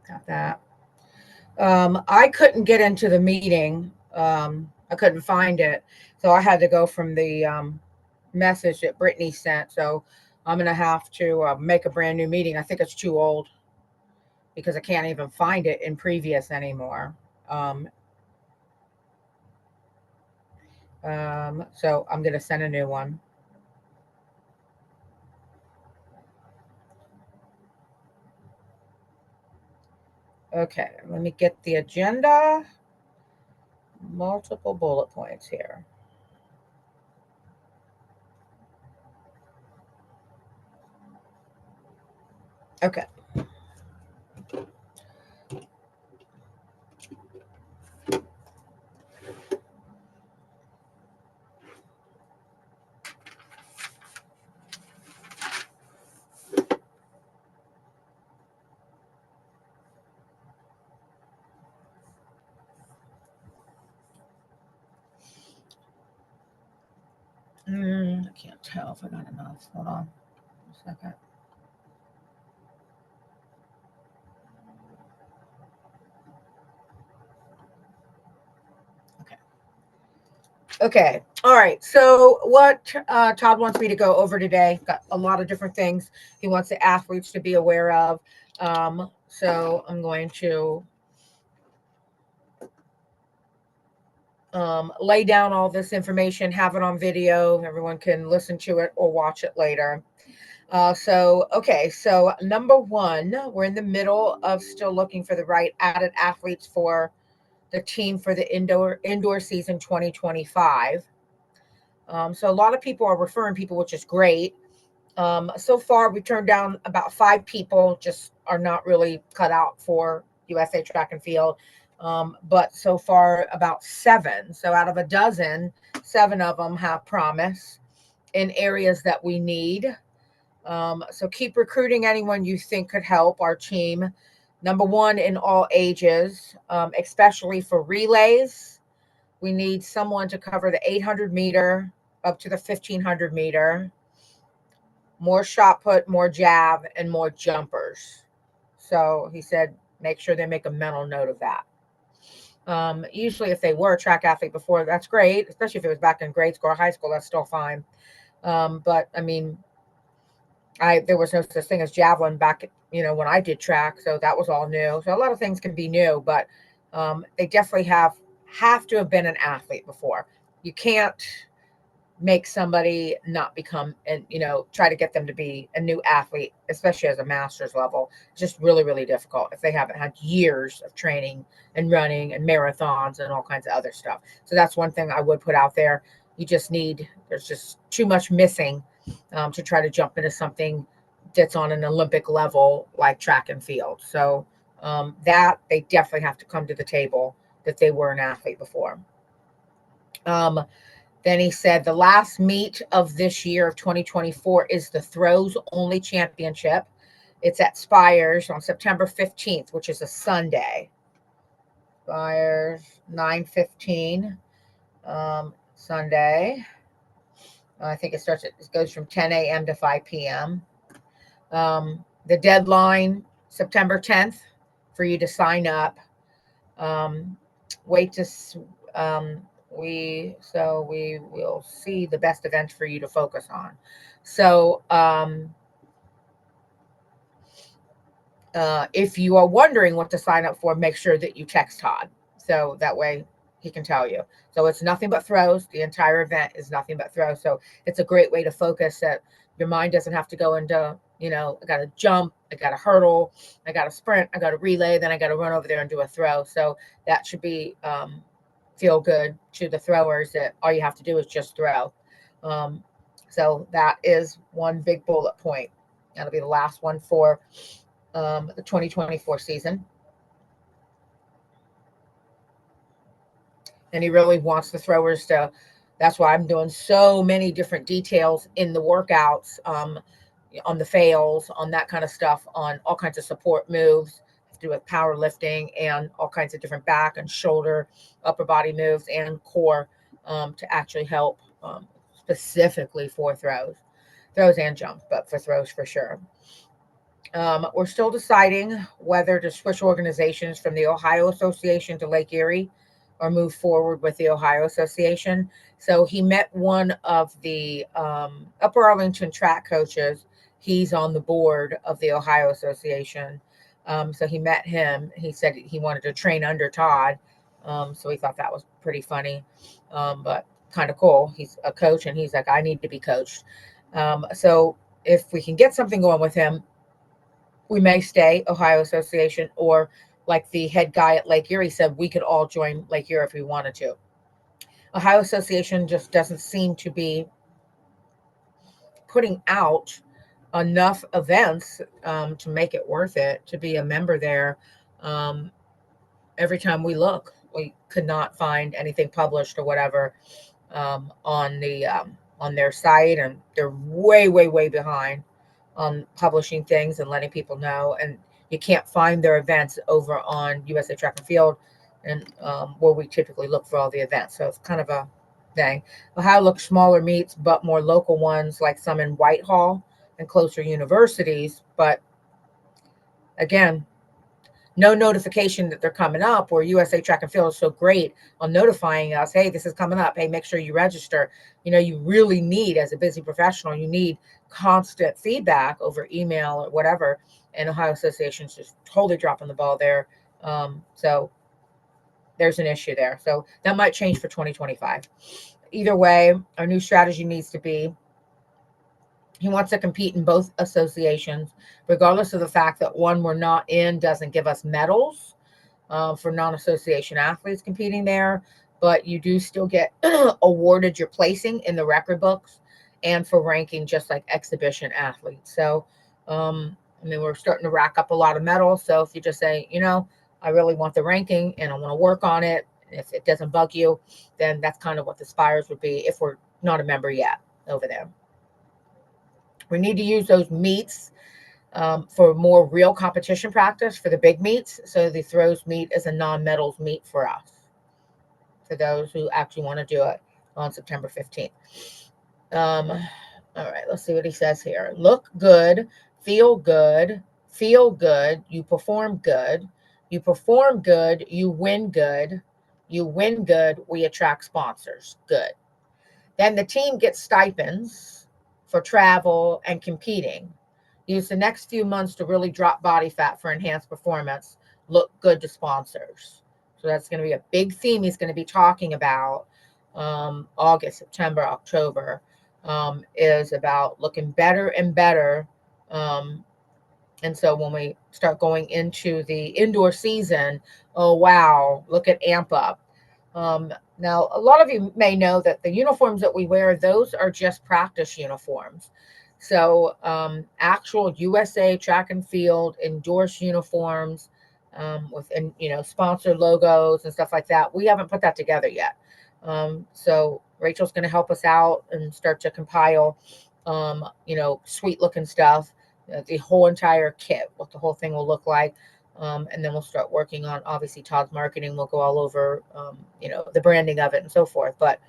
Got that. I couldn't get into the meeting. I couldn't find it, so I had to go from the message that Brittany sent. So I'm gonna have to make a brand new meeting. I think it's too old because I can't even find it in previous anymore. Um, so I'm gonna send a new one. Okay, let me get the agenda. Multiple bullet points here. Okay. I can't tell if I got enough. Hold on a second. Okay. Okay. All right. So, what Todd wants me to go over today, got a lot of different things he wants the athletes to be aware of. So, I'm going to lay down all this information, have it on video. Everyone can listen to it or watch it later. Okay. So, number one, we're in the middle of still looking for the right added athletes for the team for the indoor season 2025. So a lot of people are referring people, which is great. So far, we turned down about 5 people, just are not really cut out for USA track and field. But so far, about 7. So out of a dozen, 7 of them have promise in areas that we need. So keep recruiting anyone you think could help our team. Number one in all ages, especially for relays. We need someone to cover the 800 meter up to the 1500 meter, more shot put, more jab, and more jumpers. So he said, make sure they make a mental note of that. Usually, if they were a track athlete before, that's great, especially if it was back in grade school or high school, that's still fine. But I mean, there was no such thing as javelin back, when I did track, so that was all new. So a lot of things can be new, but they definitely have to have been an athlete before. You can't make somebody not become and try to get them to be a new athlete, especially as a master's level. It's just really, really difficult if they haven't had years of training and running and marathons and all kinds of other stuff. So that's one thing I would put out there. There's just too much missing to try to jump into something that's on an Olympic level like track and field. So that they definitely have to come to the table that they were an athlete before. um, then he said the last meet of this year of 2024 is the throws only championship. It's at Spires on September 15th, which is a Sunday. Spires 9:15 Sunday. I think it goes from 10 a.m. to 5 p.m. The deadline September 10th for you to sign up. Um, wait to um, we will see the best events for you to focus on. So if you are wondering what to sign up for, make sure that you text Todd so that way he can tell you. So it's nothing but throws. The entire event is nothing but throws. So it's a great way to focus that your mind doesn't have to go into, I got to jump, I got to hurdle, I got to sprint, I got to relay, then I got to run over there and do a throw. So that should be feel good to the throwers that all you have to do is just throw. Um, so that is one big bullet point. That'll be the last one for the 2024 season. And he really wants the throwers to. That's why I'm doing so many different details in the workouts, on the fails, on that kind of stuff, on all kinds of support moves to do with powerlifting and all kinds of different back and shoulder, upper body moves and core to actually help specifically for throws and jumps, but for throws for sure. We're still deciding whether to switch organizations from the Ohio Association to Lake Erie or move forward with the Ohio Association. So he met one of the Upper Arlington track coaches. He's on the board of the Ohio Association. So he met him. He said he wanted to train under Todd. So we thought that was pretty funny, but kind of cool. He's a coach and he's like, I need to be coached. So if we can get something going with him, we may stay Ohio Association, or like the head guy at Lake Erie said, we could all join Lake Erie if we wanted to. Ohio Association just doesn't seem to be putting out enough events to make it worth it to be a member there. Um, every time we look, we could not find anything published or whatever on their site, and they're way, way, way behind on publishing things and letting people know. And you can't find their events over on USA Track and Field, and where we typically look for all the events. So it's kind of a thing. Ohio looks smaller meets, but more local ones, like some in Whitehall and closer universities. But again, no notification that they're coming up, where USA Track and Field is so great on notifying us, hey, this is coming up. Hey, make sure you register. You really need, as a busy professional, you need constant feedback over email or whatever. And Ohio Association's just totally dropping the ball there. So there's an issue there. So that might change for 2025. Either way, our new strategy needs to be, he wants to compete in both associations, regardless of the fact that one we're not in doesn't give us medals for non-association athletes competing there, but you do still get awarded your placing in the record books and for ranking, just like exhibition athletes. So, we're starting to rack up a lot of medals. So if you just say, I really want the ranking and I want to work on it, if it doesn't bug you, then that's kind of what the Spires would be if we're not a member yet over there. We need to use those meets for more real competition practice for the big meets. So the throws meet is a non-medals meet for us, for those who actually want to do it on September 15th. All right, let's see what he says here. Look good, feel good, you perform good, you perform good, you win good, we attract sponsors. Good. Then the team gets stipends for travel and competing. Use the next few months to really drop body fat for enhanced performance. Look good to sponsors. So that's going to be a big theme he's going to be talking about August, September, October, is about looking better and better. And so when we start going into the indoor season, oh, wow, look at Amp Up. Now, a lot of you may know that the uniforms that we wear, those are just practice uniforms. So actual USA Track and Field endorsed uniforms with, sponsored logos and stuff like that, we haven't put that together yet. So Rachel's going to help us out and start to compile, sweet looking stuff, the whole entire kit, what the whole thing will look like. And then we'll start working on, obviously, Todd's marketing will go all over, the branding of it and so forth. But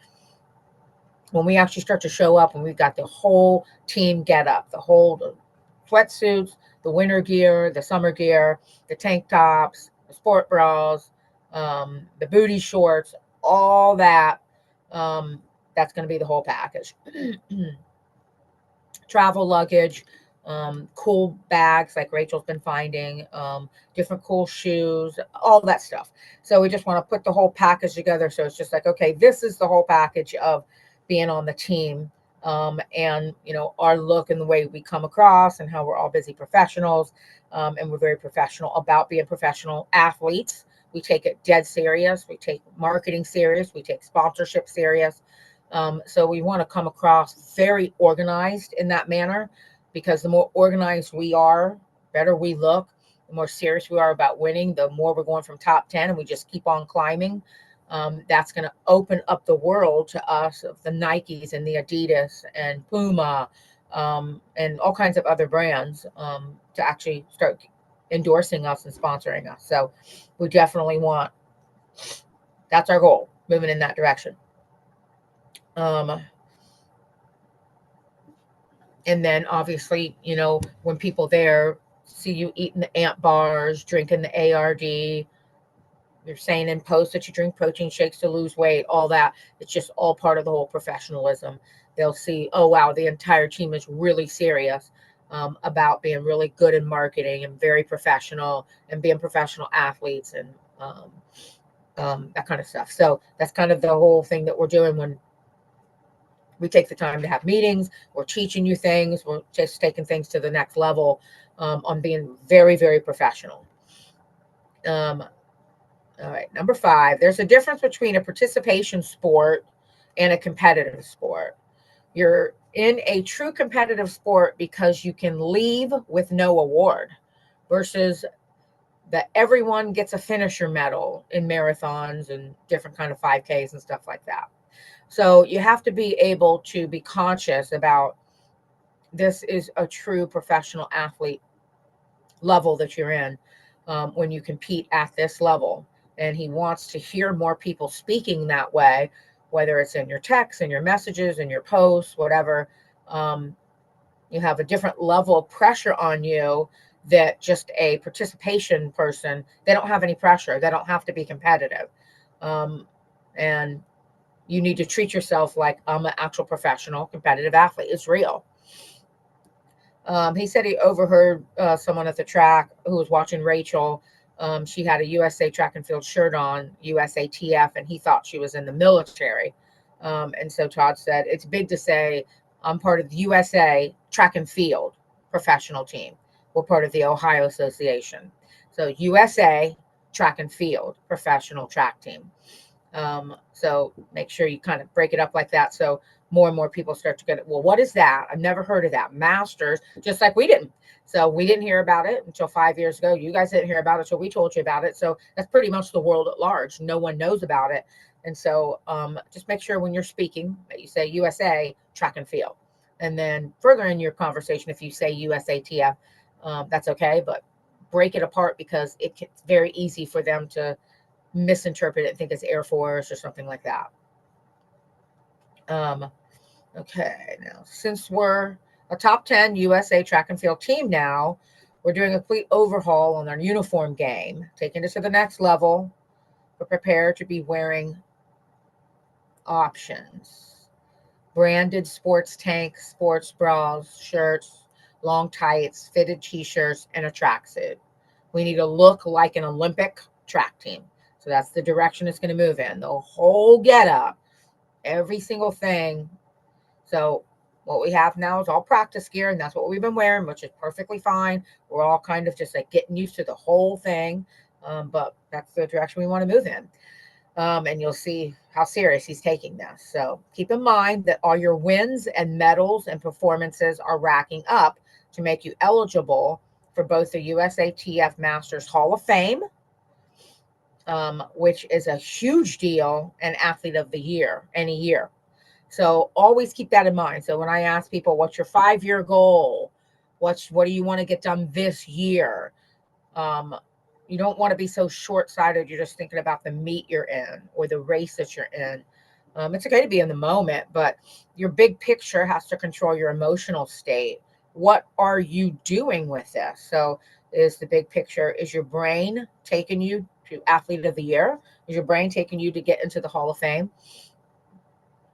when we actually start to show up and we've got the whole team get up, the sweatsuits, the winter gear, the summer gear, the tank tops, the sport bras, the booty shorts, all that, that's going to be the whole package. Travel luggage, cool bags like Rachel's been finding, different cool shoes, all that stuff. So we just want to put the whole package together. So it's just like, okay, this is the whole package of being on the team, and our look and the way we come across and how we're all busy professionals, and we're very professional about being professional athletes. We take it dead serious. We take marketing serious. We take sponsorship serious. So we want to come across very organized in that manner, because the more organized we are, better we look, the more serious we are about winning, the more we're going from top 10 and we just keep on climbing. That's going to open up the world to us, of the Nikes and the Adidas and Puma, and all kinds of other brands, to actually start endorsing us and sponsoring us. So we definitely that's our goal, moving in that direction. And then obviously, when people there see you eating the ant bars, drinking the ARD. You're saying in posts that you drink protein shakes to lose weight, all that. It's just all part of the whole professionalism. They'll see, oh, wow, the entire team is really serious about being really good in marketing and very professional and being professional athletes and that kind of stuff. So that's kind of the whole thing that we're doing when we take the time to have meetings. We're teaching you things. We're just taking things to the next level on being very, very professional. All right, number 5, there's a difference between a participation sport and a competitive sport. You're in a true competitive sport because you can leave with no award versus that everyone gets a finisher medal in marathons and different kind of 5Ks and stuff like that. So you have to be able to be conscious about this is a true professional athlete level that you're in when you compete at this level. And he wants to hear more people speaking that way, whether it's in your texts, in your messages, in your posts, whatever. You have a different level of pressure on you that just a participation person, they don't have any pressure. They don't have to be competitive. And you need to treat yourself like I'm an actual professional competitive athlete. It's real. He said he overheard someone at the track who was watching Rachel. She had a USA track and field shirt on, USATF, and he thought she was in the military. And so Todd said, it's big to say I'm part of the USA track and field professional team. We're part of the Ohio Association. So USA track and field professional track team. So make sure you kind of break it up like that. So more and more people start to get it. Well, what is that? I've never heard of that. Masters, just like we didn't. So we didn't hear about it until 5 years ago. You guys didn't hear about it until we told you about it. So that's pretty much the world at large. No one knows about it. And so just make sure when you're speaking that you say USA track and field. And then further in your conversation, if you say USATF, that's okay. But break it apart because it's very easy for them to misinterpret it and think it's Air Force or something like that. Okay, now since we're a top 10 USA track and field team now, we're doing a complete overhaul on our uniform game, taking it to the next level. We're prepared to be wearing options. Branded sports tanks, sports bras, shirts, long tights, fitted t-shirts, and a tracksuit. We need to look like an Olympic track team. So that's the direction it's going to move in. The whole get up, every single thing. So what we have now is all practice gear, and that's what we've been wearing, which is perfectly fine. We're all kind of just like getting used to the whole thing. But that's the direction we want to move in. And you'll see how serious he's taking this. So keep in mind that all your wins and medals and performances are racking up to make you eligible for both the USATF Masters Hall of Fame, which is a huge deal, and Athlete of the Year any year. So always keep that in mind. So when I ask people, what's your 5-year goal? What do you want to get done this year? You don't want to be so short-sighted. You're just thinking about the meet you're in or the race that you're in. It's okay to be in the moment, but your big picture has to control your emotional state. What are you doing with this? So is the big picture, is your brain taking you to Athlete of the Year? Is your brain taking you to get into the Hall of Fame?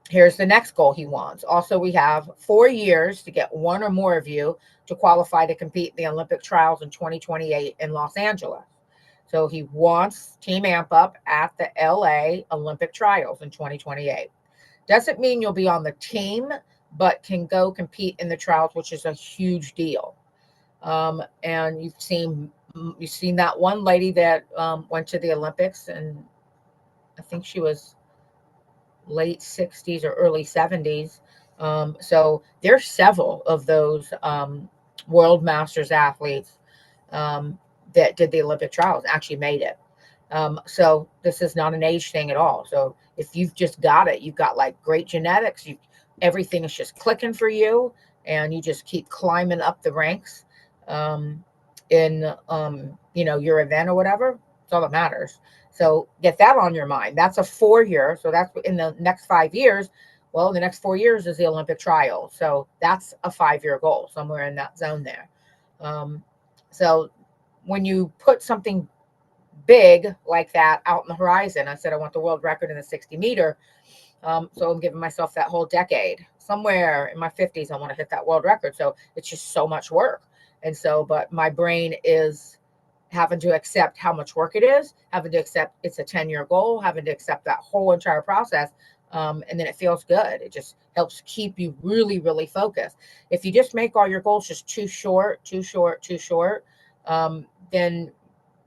Here's the next goal he wants. Also, we have 4 years to get one or more of you to qualify to compete in the Olympic trials in 2028 in Los Angeles. So he wants Team Amp Up at the LA Olympic trials in 2028. Doesn't mean you'll be on the team, but can go compete in the trials, which is a huge deal. And you've seen that one lady that went to the Olympics, and I think she was late 60s or early 70s. So there's several of those world masters athletes that did the Olympic trials, actually made it. So this is not an age thing at all. So if you've just got it, you've got like great genetics, everything is just clicking for you, and you just keep climbing up the ranks in your event or whatever. It's all that matters. So get that on your mind. That's a 4-year. So that's in the next 5 years. Well, the next 4 years is the Olympic trial. So that's a 5-year goal, somewhere in that zone there. So when you put something big like that out in the horizon, I said I want the world record in the 60 meter. So I'm giving myself that whole decade. Somewhere in my 50s, I want to hit that world record. So it's just so much work. And so, but my brain is having to accept how much work it is, having to accept it's a 10-year goal, having to accept that whole entire process. And then it feels good. It just helps keep you really, really focused. If you just make all your goals just too short, too short, too short, then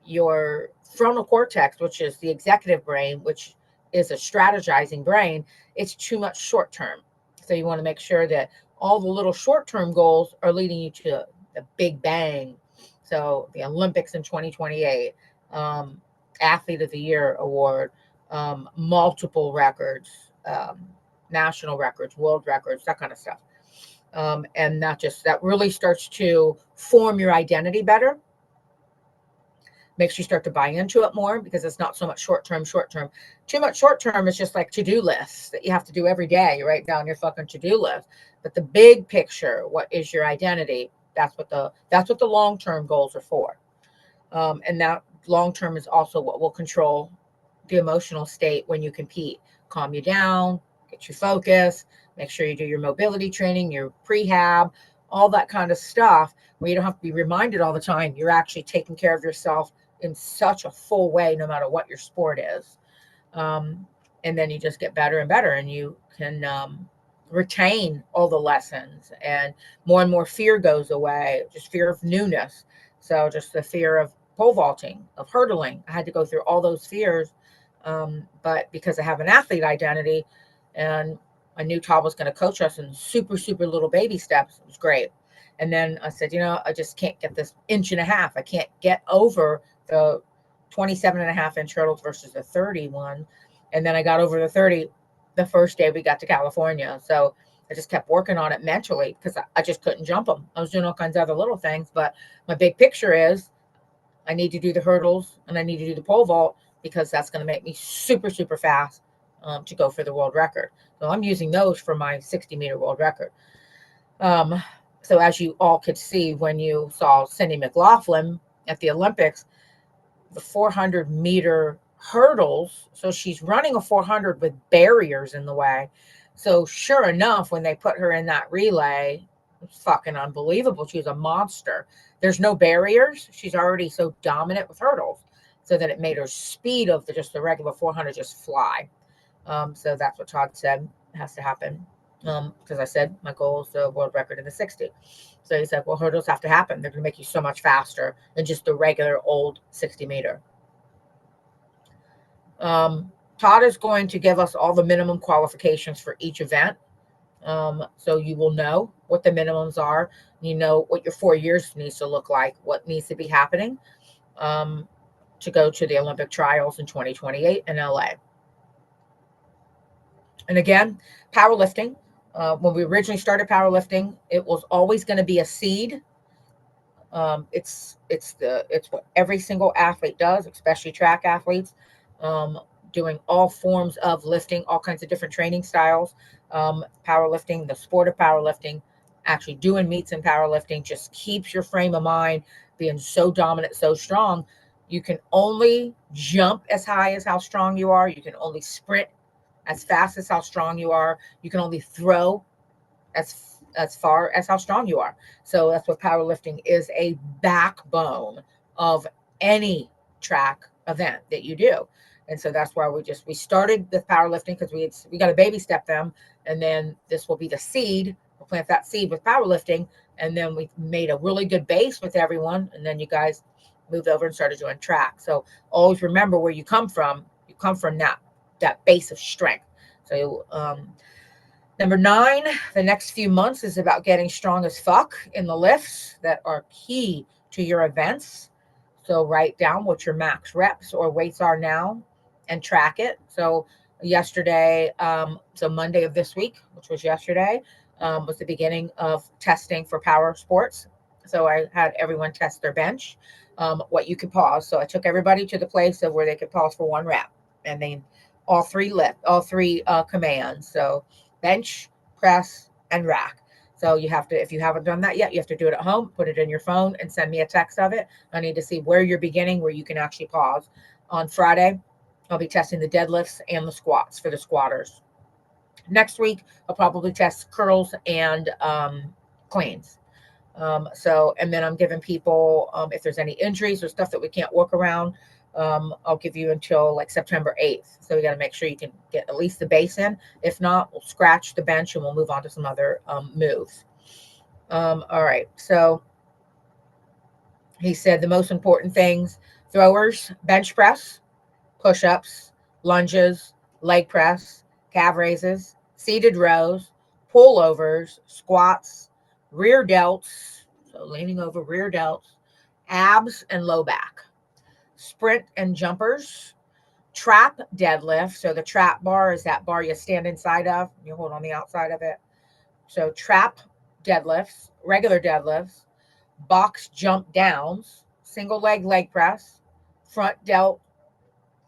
your frontal cortex, which is the executive brain, which is a strategizing brain, it's too much short term. So you want to make sure that all the little short term goals are leading you to the big bang. So the Olympics in 2028, um, Athlete of the Year award, multiple records, national records, world records, that kind of stuff. And not just that really starts to form your identity better, makes you start to buy into it more because it's not so much short term, short term. Too much short term is just like to-do lists that you have to do every day. You write down your fucking to-do list. But the big picture, what is your identity? That's what the long-term goals are for. And that long term is also what will control the emotional state when you compete. Calm you down, get you focused, make sure you do your mobility training, your prehab, all that kind of stuff where you don't have to be reminded all the time. You're actually taking care of yourself in such a full way, no matter what your sport is. Um, and then you just get better and better, and you can retain all the lessons, and more fear goes away, just fear of newness. So just the fear of pole vaulting, of hurdling. I had to go through all those fears. But because I have an athlete identity and I knew Todd was going to coach us in super, super little baby steps, it was great. And then I said, I just can't get this inch and a half. I can't get over the 27 and a half inch hurdles versus the 31. And then I got over the 30 the first day we got to California. So I just kept working on it mentally because I just couldn't jump them. I was doing all kinds of other little things. But my big picture is I need to do the hurdles and I need to do the pole vault because that's going to make me super, super fast to go for the world record. So I'm using those for my 60-meter world record. Um, so as you all could see when you saw Cindy McLaughlin at the Olympics, the 400-meter hurdles. So she's running a 400 with barriers in the way. So sure enough, when they put her in that relay, it's fucking unbelievable. She was a monster. There's no barriers. She's already so dominant with hurdles, so that it made her speed of just the regular 400 just fly. So that's what Todd said has to happen. Because I said my goal is the world record in the 60. So he said, well, hurdles have to happen. They're going to make you so much faster than just the regular old 60 meter. Todd is going to give us all the minimum qualifications for each event. So you will know what the minimums are. You know what your 4 years needs to look like, what needs to be happening to go to the Olympic trials in 2028 in LA. And again, powerlifting. When we originally started powerlifting, it was always going to be a seed. It's what every single athlete does, especially track athletes, doing all forms of lifting, all kinds of different training styles. Powerlifting, the sport of powerlifting, actually doing meets in powerlifting just keeps your frame of mind being so dominant, so strong. You can only jump as high as how strong you are. You can only sprint as fast as how strong you are. You can only throw as far as how strong you are. So that's what powerlifting is, a backbone of any track event that you do. And so that's why we started with powerlifting because we got to baby step them, and then this will be the seed. We'll plant that seed with powerlifting, and then we made a really good base with everyone, and then you guys moved over and started doing track. So always remember where you come from. You come from that base of strength. So number 9, the next few months is about getting strong as fuck in the lifts that are key to your events. So write down what your max reps or weights are now and track it. So yesterday, so Monday of this week, which was yesterday, was the beginning of testing for power sports. So I had everyone test their bench, what you could pause. So I took everybody to the place of where they could pause for 1 rep, and then all three commands. So bench, press, and rack. So you have to, if you haven't done that yet, you have to do it at home, put it in your phone and send me a text of it. I need to see where you're beginning, where you can actually pause. On Friday, I'll be testing the deadlifts and the squats for the squatters. Next week, I'll probably test curls and cleans. So, and then I'm giving people, if there's any injuries or stuff that we can't work around, I'll give you until like September 8th. So we got to make sure you can get at least the base in. If not, we'll scratch the bench and we'll move on to some other moves. All right. So he said the most important things: throwers, bench press, push ups, lunges, leg press, calf raises, seated rows, pullovers, squats, rear delts, so leaning over rear delts, abs and low back, sprint and jumpers, trap deadlift. So the trap bar is that bar you stand inside of, you hold on the outside of it. So trap deadlifts, regular deadlifts, box jump downs, single leg press, front delt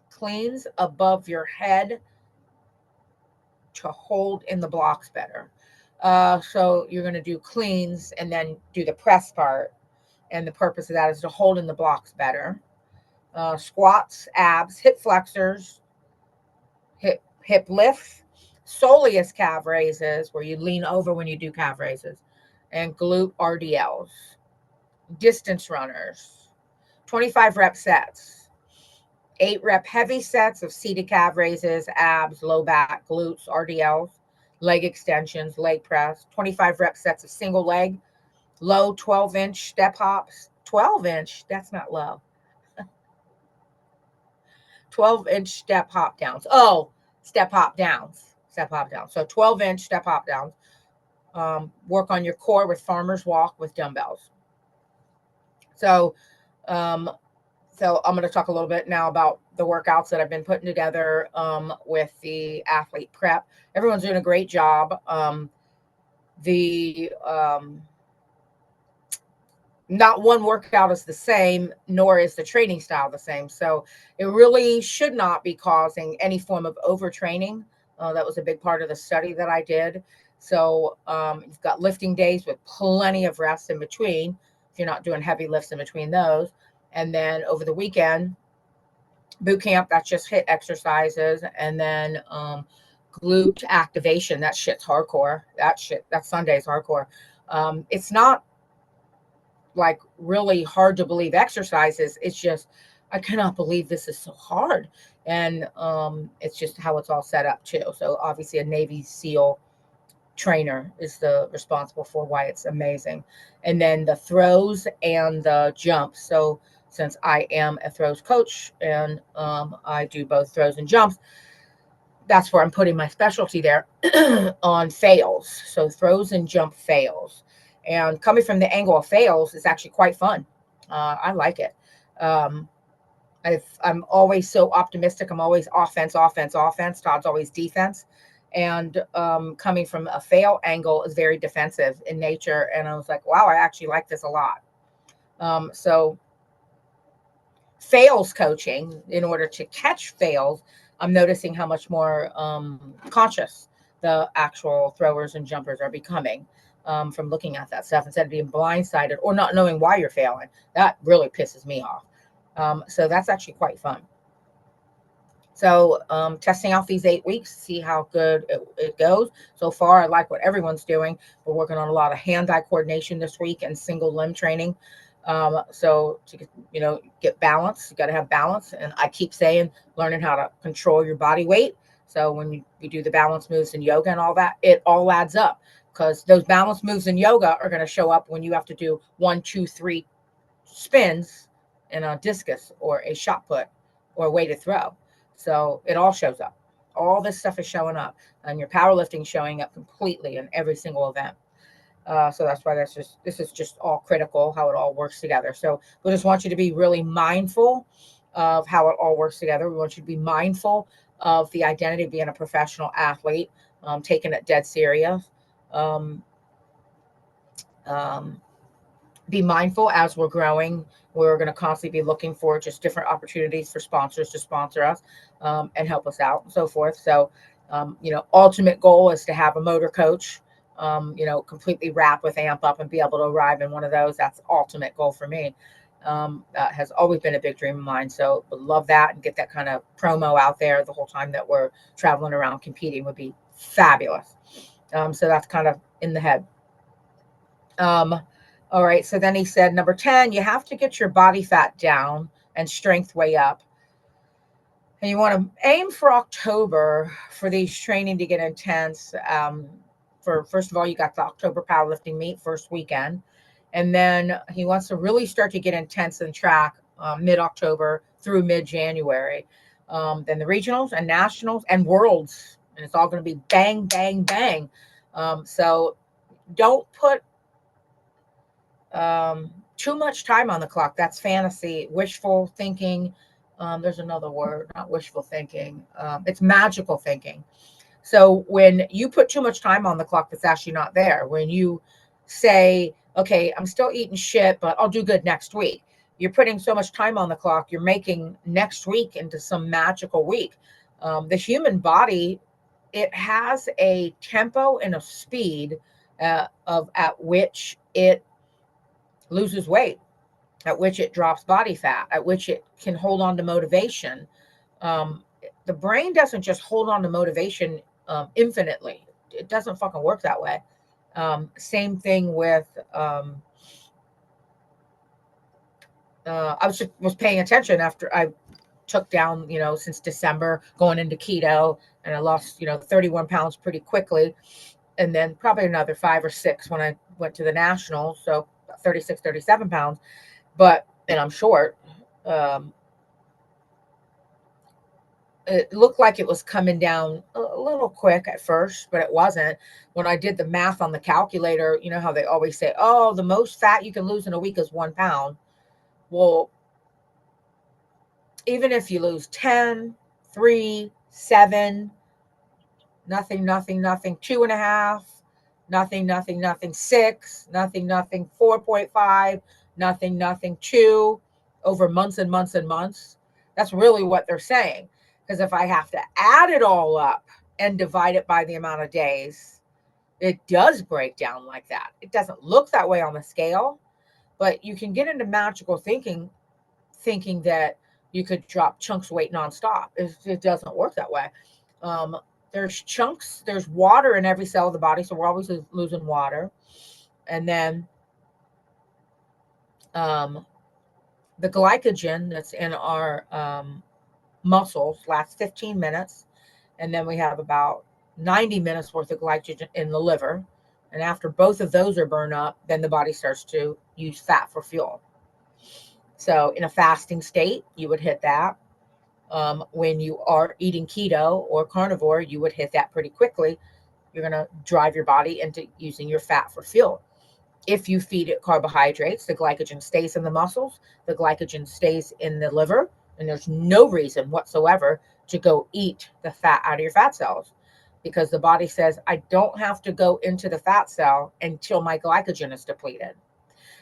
cleans above your head to hold in the blocks better. So you're going to do cleans and then do the press part. And the purpose of that is to hold in the blocks better. Squats, abs, hip flexors, hip lifts, soleus calf raises, where you lean over when you do calf raises, and glute RDLs, distance runners, 25 rep sets, 8 rep heavy sets of seated calf raises, abs, low back, glutes, RDLs, leg extensions, leg press, 25 rep sets of single leg, low 12-inch step hops. 12-inch, that's not low. 12-inch step hop downs. Oh, step hop downs. Step hop downs. So 12-inch step hop downs. Work on your core with farmer's walk with dumbbells. So, um, so I'm going to talk a little bit now about the workouts that I've been putting together with the athlete prep. Everyone's doing a great job. The Not one workout is the same, nor is the training style the same. So it really should not be causing any form of overtraining. That was a big part of the study that I did. So you've got lifting days with plenty of rest in between, if you're not doing heavy lifts in between those. And then over the weekend, boot camp, that's just HIIT exercises. And then glute activation, that shit's hardcore. That Sunday's hardcore. It's not like really hard to believe exercises. It's just, I cannot believe this is so hard. And it's just how it's all set up too. So obviously a Navy SEAL trainer is the responsible for why it's amazing. And then the throws and the jumps. So since I am a throws coach and I do both throws and jumps, that's where I'm putting my specialty there on fails. So throws and jump fails. And coming from the angle of fails is actually quite fun. I like it. Um, I'm always so optimistic. I'm always offense, offense, offense. Todd's always defense. And coming from a fail angle is very defensive in nature. And I was like, wow, I actually like this a lot. So fails coaching, in order to catch fails, I'm noticing how much more conscious the actual throwers and jumpers are becoming from looking at that stuff instead of being blindsided or not knowing why you're failing. That really pisses me off. So that's actually quite fun. So testing out these 8 weeks, see how good it goes. So far, I like what everyone's doing. We're working on a lot of hand-eye coordination this week and single limb training. So to get balance, you got to have balance. And I keep saying, learning how to control your body weight. So when you do the balance moves in yoga and all that, it all adds up, because those balance moves in yoga are going to show up when you have to do 1, 2, 3 spins in a discus or a shot put or a weighted throw. So it all shows up. All this stuff is showing up, and your powerlifting showing up completely in every single event. So that's why this is just all critical, how it all works together. So we just want you to be really mindful of how it all works together. We want you to be mindful of the identity of being a professional athlete, taking it dead serious. Um, um, be mindful as we're growing. We're going to constantly be looking for just different opportunities for sponsors to sponsor us and help us out and so forth. So, ultimate goal is to have a motor coach completely wrap with Amp Up and be able to arrive in one of those. That's the ultimate goal for me. That has always been a big dream of mine. So would love that and get that kind of promo out there the whole time that we're traveling around competing would be fabulous. So that's kind of in the head. All right. So then he said, number 10, you have to get your body fat down and strength way up. And you want to aim for October for these training to get intense. For first of all, you got the October powerlifting meet first weekend. And then he wants to really start to get intense in track mid-October through mid-January. Then the regionals and nationals and worlds. And it's all going to be bang, bang, bang. So don't put too much time on the clock. That's fantasy, wishful thinking. There's another word, not wishful thinking. It's magical thinking. So when you put too much time on the clock that's actually not there, when you say, okay, I'm still eating shit, but I'll do good next week, you're putting so much time on the clock, you're making next week into some magical week. The human body, it has a tempo and a speed of at which it loses weight, at which it drops body fat, at which it can hold on to motivation. The brain doesn't just hold on to motivation infinitely. It doesn't fucking work that way. Same thing with, I was paying attention after I took down, since December going into keto, and I lost, 31 pounds pretty quickly. And then probably another 5 or 6 when I went to the nationals. So 36, 37 pounds, and I'm short. It looked like it was coming down a little quick at first, but it wasn't. When I did the math on the calculator, you know how they always say, oh, the most fat you can lose in a week is 1 pound. Well, even if you lose 10, 3, 7, nothing, nothing, nothing, 2.5, nothing, nothing, nothing, 6, nothing, nothing, 4.5, nothing, nothing, 2, over months and months and months. That's really what they're saying. Because if I have to add it all up and divide it by the amount of days, it does break down like that. It doesn't look that way on the scale, but you can get into magical thinking that you could drop chunks of weight nonstop. It doesn't work that way. There's chunks, there's water in every cell of the body, so we're always losing water. And then the glycogen that's in our muscles lasts 15 minutes, and then we have about 90 minutes worth of glycogen in the liver. And after both of those are burned up, then the body starts to use fat for fuel. So in a fasting state, you would hit that. When you are eating keto or carnivore, you would hit that pretty quickly. You're going to drive your body into using your fat for fuel. If you feed it carbohydrates, the glycogen stays in the muscles, the glycogen stays in the liver, and there's no reason whatsoever to go eat the fat out of your fat cells, because the body says, I don't have to go into the fat cell until my glycogen is depleted.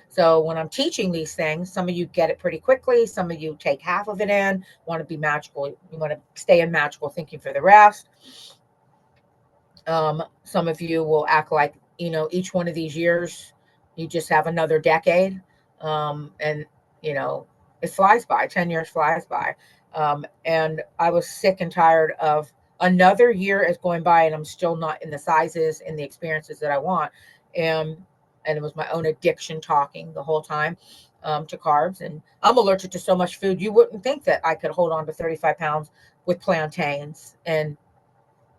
So when I'm teaching these things, some of you get it pretty quickly. Some of you take half of it in, want to be magical. You want to stay in magical thinking for the rest. Some of you will act like, each one of these years, you just have another decade. And, it flies by. 10 years flies by. And I was sick and tired of another year is going by and I'm still not in the sizes and the experiences that I want. And it was my own addiction talking the whole time to carbs. And I'm allergic to so much food. You wouldn't think that I could hold on to 35 pounds with plantains and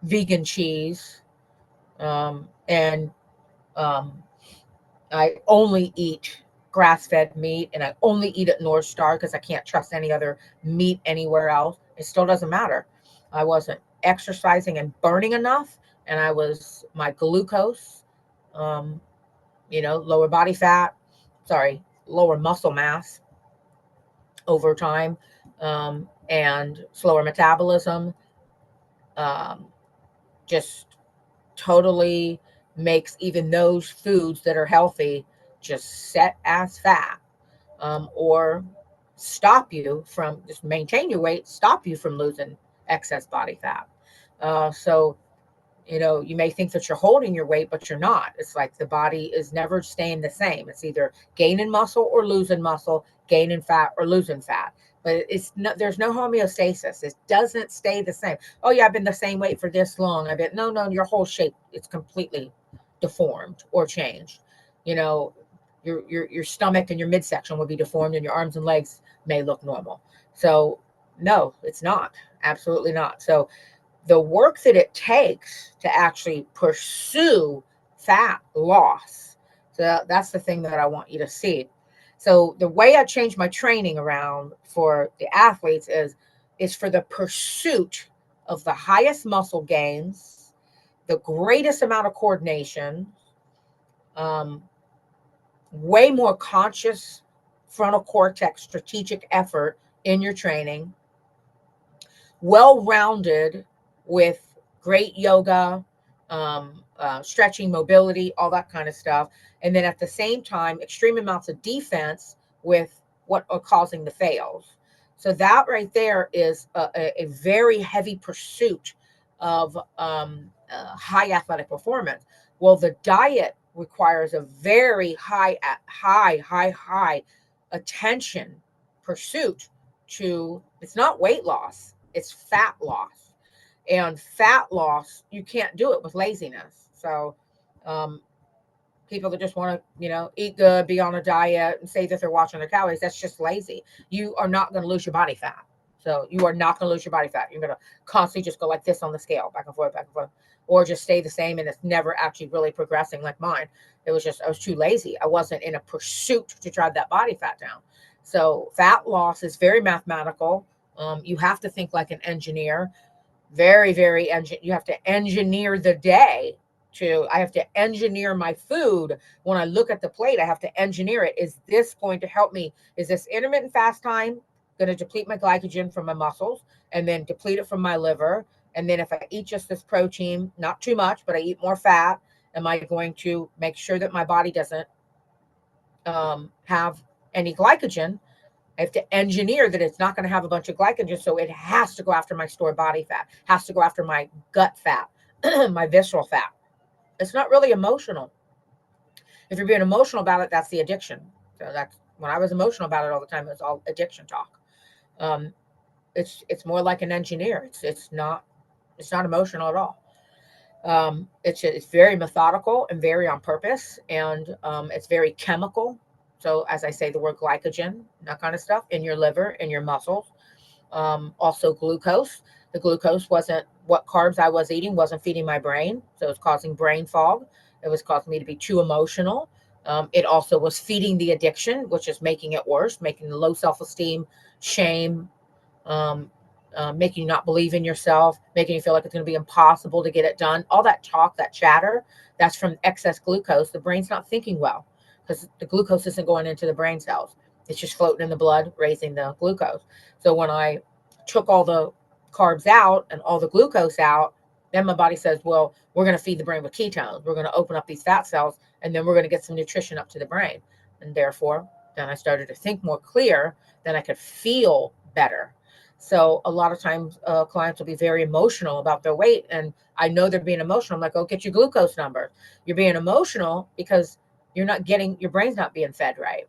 vegan cheese. And I only eat grass-fed meat, and I only eat at North Star because I can't trust any other meat anywhere else. It still doesn't matter. I wasn't exercising and burning enough, and my glucose, lower body fat, lower muscle mass over time, and slower metabolism, just totally makes even those foods that are healthy just set as fat, or stop you from just maintain your weight, stop you from losing excess body fat. So You know, you may think that you're holding your weight, but you're not. It's like the body is never staying the same. It's either gaining muscle or losing muscle, gaining fat or losing fat. But it's no, there's no homeostasis. It doesn't stay the same. Oh yeah, I've been the same weight for this long. I bet no, your whole shape is completely deformed or changed. You know, your stomach and your midsection will be deformed, and your arms and legs may look normal. So no, it's not. Absolutely not. So the work that it takes to actually pursue fat loss. So that's the thing that I want you to see. So the way I change my training around for the athletes is for the pursuit of the highest muscle gains, the greatest amount of coordination, um, way more conscious frontal cortex strategic effort in your training, well rounded with great yoga, stretching, mobility, all that kind of stuff. And then at the same time, extreme amounts of defense with what are causing the fails. So that right there is a very heavy pursuit of high athletic performance. Well, the diet requires a very high attention pursuit to, it's not weight loss, it's fat loss. And fat loss, you can't do it with laziness. So um, people that just want to, eat good, be on a diet, and say that they're watching their calories, that's just lazy. You are not going to lose your body fat. So you are not going to lose your body fat. You're going to constantly just go like this on the scale, back and forth, or just stay the same, and it's never actually really progressing like mine. It was just, I was too lazy. I wasn't in a pursuit to drive that body fat down. So fat loss is very mathematical. You have to think like an engineer. You have to engineer the day. I have to engineer my food. When I look at the plate, I have to engineer it. Is this going to help me? Is this intermittent fast time going to deplete my glycogen from my muscles and then deplete it from my liver? And then if I eat just this protein, not too much, but I eat more fat, am I going to make sure that my body doesn't have any glycogen? I have to engineer that it's not going to have a bunch of glycogen, so it has to go after my stored body fat, has to go after my gut fat, my visceral fat. It's not really emotional. If you're being emotional about it, that's the addiction. So that's when I was emotional about it all the time. It was all addiction talk. Um, it's more like an engineer. It's not emotional at all. It's very methodical and very on purpose, and it's very chemical. So as I say, the word glycogen, that kind of stuff in your liver, in your muscles. Also glucose. The glucose wasn't what carbs I was eating, wasn't feeding my brain. So it's causing brain fog. It was causing me to be too emotional. It also was feeding the addiction, which is making it worse, making the low self-esteem, shame, um, making you not believe in yourself, making you feel like it's going to be impossible to get it done. All that talk, that chatter, that's from excess glucose. The brain's not thinking well because the glucose isn't going into the brain cells. It's just floating in the blood, raising the glucose. So when I took all the carbs out and all the glucose out, then my body says, well, we're going to feed the brain with ketones. We're going to open up these fat cells, and then we're going to get some nutrition up to the brain. And therefore, then I started to think more clear, then I could feel better. So a lot of times clients will be very emotional about their weight. And I know they're being emotional. I'm like, oh, get your glucose number. You're being emotional because your brain's not being fed right.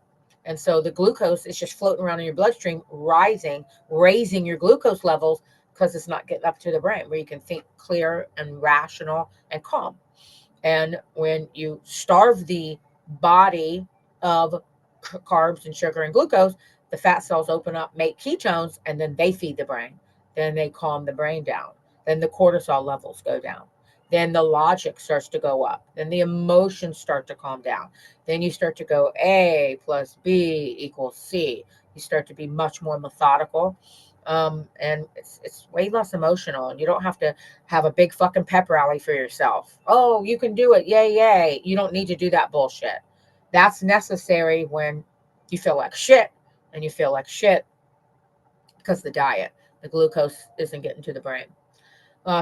And so the glucose is just floating around in your bloodstream, raising your glucose levels because it's not getting up to the brain where you can think clear and rational and calm. And when you starve the body of carbs and sugar and glucose, the fat cells open up, make ketones, and then they feed the brain. Then they calm the brain down. Then the cortisol levels go down. Then the logic starts to go up. Then the emotions start to calm down. Then you start to go A plus B equals C. You start to be much more methodical. And it's way less emotional. And you don't have to have a big fucking pep rally for yourself. Oh, you can do it. Yay, yay. You don't need to do that bullshit. That's necessary when you feel like shit, and you feel like shit because the glucose isn't getting to the brain.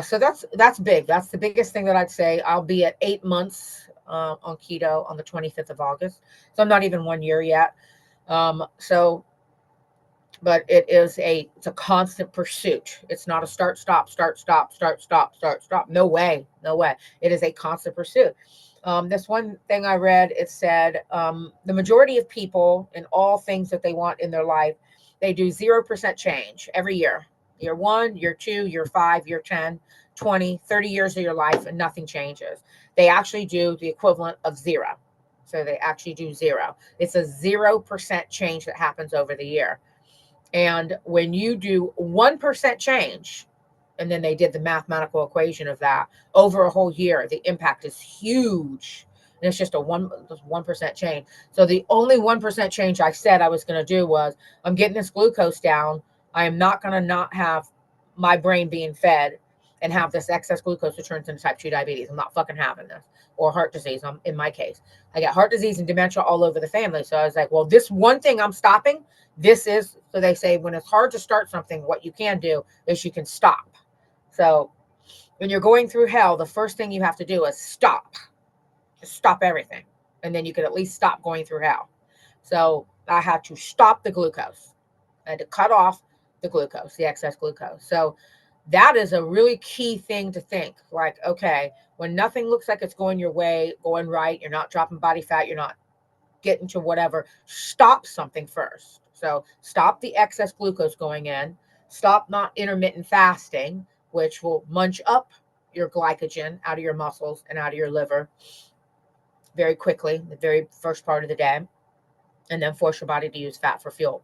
So that's big. That's the biggest thing that I'd say. I'll be at 8 months on keto on the 25th of August. So I'm not even 1 year yet. So but it's a constant pursuit. It's not a start, stop, start, stop, start, stop, start, stop. No way, no way. It is a constant pursuit. This one thing I read, it said the majority of people in all things that they want in their life, they do 0% change every year. Year one, year two, year five, year 10, 20, 30 years of your life, and nothing changes. They actually do the equivalent of zero. So they actually do zero. It's a 0% change that happens over the year. And when you do 1% change, and then they did the mathematical equation of that over a whole year, the impact is huge. And it's just a 1% change. So the only 1% change I said I was going to do was I'm getting this glucose down. I am not going to not have my brain being fed and have this excess glucose that turns into type 2 diabetes. I'm not fucking having this. Or heart disease. In my case, I got heart disease and dementia all over the family. So I was like, well, this one thing I'm stopping. This is, so they say when it's hard to start something, what you can do is you can stop. So when you're going through hell, the first thing you have to do is stop. Just stop everything. And then you can at least stop going through hell. So I had to stop the glucose. I had to cut off the glucose, the excess glucose. So that is a really key thing to think. Like, okay, when nothing looks like it's going your way, going right, you're not dropping body fat, you're not getting to whatever, stop something first. So stop the excess glucose going in, stop not intermittent fasting, which will munch up your glycogen out of your muscles and out of your liver very quickly, the very first part of the day, and then force your body to use fat for fuel.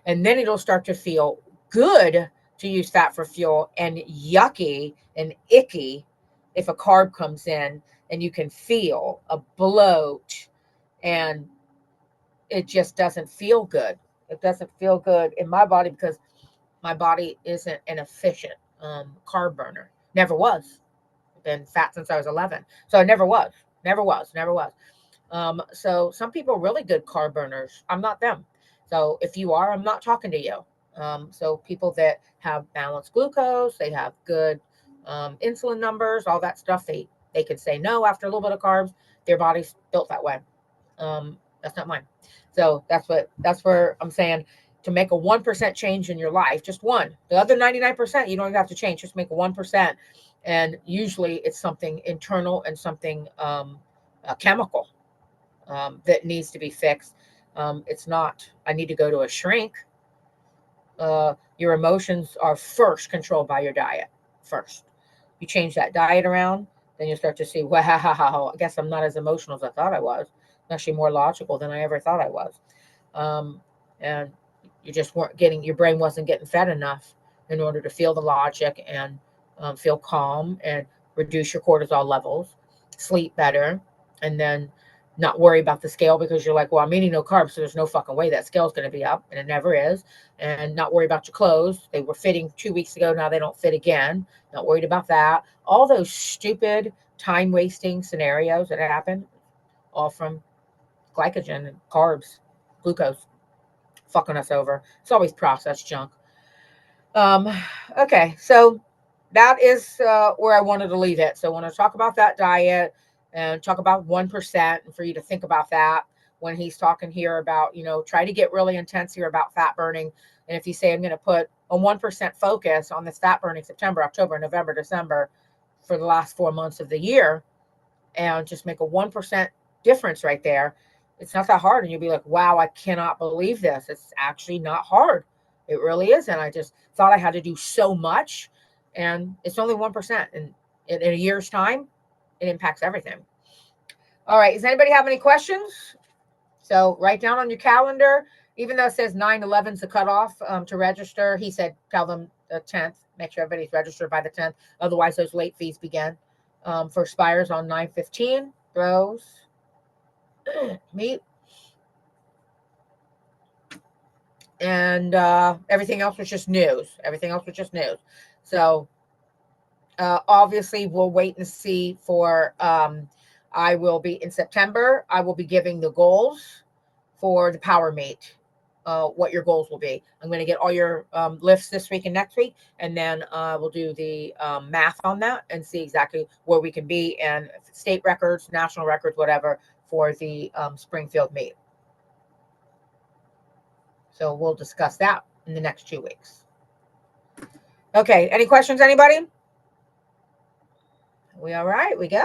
And then it'll start to feel good to use fat for fuel and yucky and icky if a carb comes in and you can feel a bloat and it just doesn't feel good. It doesn't feel good in my body because my body isn't an efficient carb burner. Never was. Been fat since I was 11. So I never was. Never was. Never was. So some people are really good carb burners. I'm not them. So if you are, I'm not talking to you. So people that have balanced glucose, they have good insulin numbers, all that stuff, they can say no after a little bit of carbs. Their body's built that way. That's not mine. So that's where I'm saying to make a 1% change in your life, just one. The other 99%, you don't even have to change. Just make 1%, and usually it's something internal and something chemical that needs to be fixed. It's not. I need to go to a shrink. Your emotions are first controlled by your diet. First, you change that diet around, then you start to see, wow, I guess I'm not as emotional as I thought I was. I'm actually more logical than I ever thought I was. Um, and you just weren't getting, your brain wasn't getting fed enough in order to feel the logic and feel calm and reduce your cortisol levels, sleep better, and then not worry about the scale because you're like, well, I'm eating no carbs, so there's no fucking way that scale's going to be up, and it never is. And not worry about your clothes. They were fitting 2 weeks ago, now they don't fit again. Not worried about that. All those stupid time wasting scenarios that happen, all from glycogen and carbs, glucose, fucking us over. It's always processed junk. Um, okay, so that is where I wanted to leave it. So I want to talk about that diet and talk about 1% and for you to think about that when he's talking here about, try to get really intense here about fat burning. And if you say, I'm going to put a 1% focus on this fat burning September, October, November, December for the last 4 months of the year and just make a 1% difference right there, it's not that hard. And you'll be like, wow, I cannot believe this. It's actually not hard. It really isn't. I just thought I had to do so much, and it's only 1%. And in a year's time, it impacts everything. All right. Does anybody have any questions? So write down on your calendar, even though it says 9/11 is the cutoff to register. He said, tell them the 10th. Make sure everybody's registered by the 10th. Otherwise, those late fees begin. For expires on 9/15. Throws meat and everything else was just news. Everything else was just news. So obviously, we'll wait and see for. I will be in September. I will be giving the goals for the power meet. What your goals will be. I'm going to get all your lifts this week and next week, and then we'll do the math on that and see exactly where we can be and state records, national records, whatever for the Springfield meet. So we'll discuss that in the next 2 weeks. Okay, any questions, anybody? We all right? We go?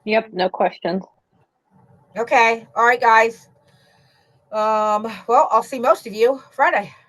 Yep, no questions. Okay, all right, guys. Well, I'll see most of you Friday.